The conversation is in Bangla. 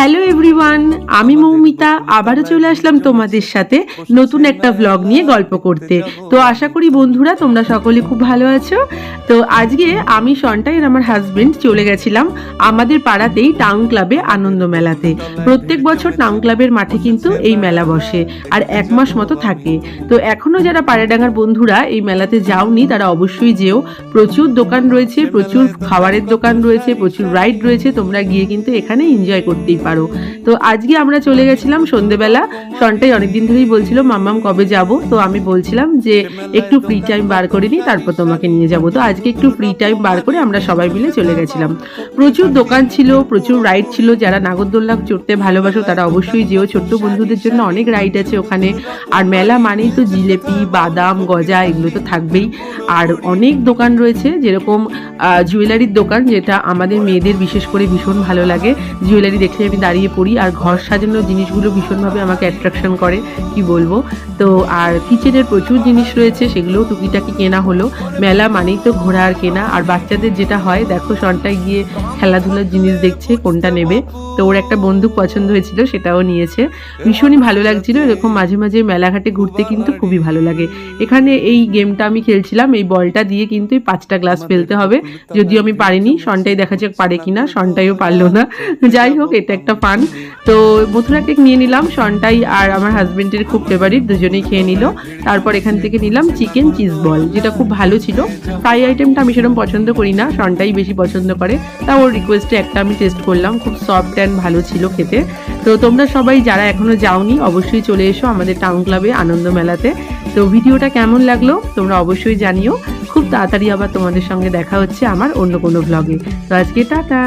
হ্যালো এভরিওয়ান, আমি মৌমিতা আবারও চলে আসলাম তোমাদের সাথে নতুন একটা ব্লগ নিয়ে গল্প করতে। তো আশা করি বন্ধুরা তোমরা সকলে খুব ভালো আছো। তো আজকে আমি সন্টাই আর আমার হাজবেন্ড চলে গেছিলাম আমাদের পাড়াতেই টাউন ক্লাবে আনন্দ মেলাতে। প্রত্যেক বছর টাউন ক্লাবের মাঠে কিন্তু এই মেলা বসে আর 1 মাস মতো থাকে। তো এখনো যারা পাড়াডাঙ্গার বন্ধুরা এই মেলাতে যাওনি তারা অবশ্যই যেও। প্রচুর দোকান রয়েছে, প্রচুর খাবারের দোকান রয়েছে, প্রচুর রাইড রয়েছে, তোমরা গিয়ে কিন্তু এখানে এনজয় করতেই পারো। তো আজকে আমরা চলে গেছিলাম সন্ধ্যেবেলা। সন্টাই অনেকদিন ধরেই বলছিল মাম্মাম কবে যাব, তো আমি বলছিলাম যে একটু ফ্রি টাইম বার করে নিই তারপর তোমাকে নিয়ে যাব। তো আজকে একটু ফ্রি টাইম বার করে আমরা সবাই মিলে চলে গেছিলাম। প্রচুর দোকান ছিল, প্রচুর রাইড ছিল। যারা নাগরদোল্লা চড়তে ভালোবাসো তারা অবশ্যই যেও, ছোট্ট বন্ধুদের জন্য অনেক রাইড আছে ওখানে। আর মেলা মানেই তো জিলেপি, বাদাম, গজা এগুলো তো থাকবেই। আর অনেক দোকান রয়েছে, যেরকম জুয়েলারির দোকান, যেটা আমাদের মেয়েদের বিশেষ করে ভীষণ ভালো লাগে। জুয়েলারি দেখলে আমি দাঁড়িয়ে পড়ি, আর ঘর সাজানোর জিনিসগুলো ভীষণভাবে আমাকে অ্যাট্রাকশন করে, কি বলবো। তো আর কিচেনের প্রচুর জিনিস রয়েছে, সেগুলোও টুকিটাকি কেনা হলো। মেলা মানেই তো ঘোরা আর কেনা। আর বাচ্চাদের যেটা হয়, দেখো সন্টায় গিয়ে খেলাধুলার জিনিস দেখছে কোনটা নেবে। তো ওর একটা বন্দুক পছন্দ হয়েছিল, সেটাও নিয়েছে। ভীষণই ভালো লাগছিল। এরকম মাঝে মাঝে মেলাঘাটে ঘুরতে কিন্তু খুবই ভালো লাগে। এখানে এই গেমটা আমি খেলছিলাম, এই বলটা দিয়ে কিন্তু 5টা গ্লাস ফেলতে হবে। যদিও আমি পারিনি, সন্টাই দেখা যাক পারে কিনা, সন্টাইও পারলো না। যাই হোক, এটা একটা ফান। তো মথুরা কেক নিয়ে নিলাম, সন্টাই আর আমার হাজবেন্ডের খুব ফেভারিট, দুজনেই খেয়ে নিল। তারপর এখান থেকে নিলাম চিকেন চিজ বল, যেটা খুব ভালো ছিল। ফ্রাই আইটেমটা আমি সেরকম পছন্দ করি না, সন্টাই বেশি পছন্দ করে। তা ওর রিকোয়েস্টে একটা আমি টেস্ট করলাম, খুব সফট অ্যান্ড ভালো ছিল খেতে। তো তোমরা সবাই যারা এখনো যাওনি অবশ্যই চলে এসো আমাদের টাউন ক্লাবে আনন্দ মেলাতে। তো ভিডিওটা কেমন লাগলো তোমরা অবশ্যই জানিও। খুব তাড়াতাড়ি আবার তোমাদের সঙ্গে দেখা হচ্ছে আমার অন্য কোনো ব্লগে। তো আজকে টাটা।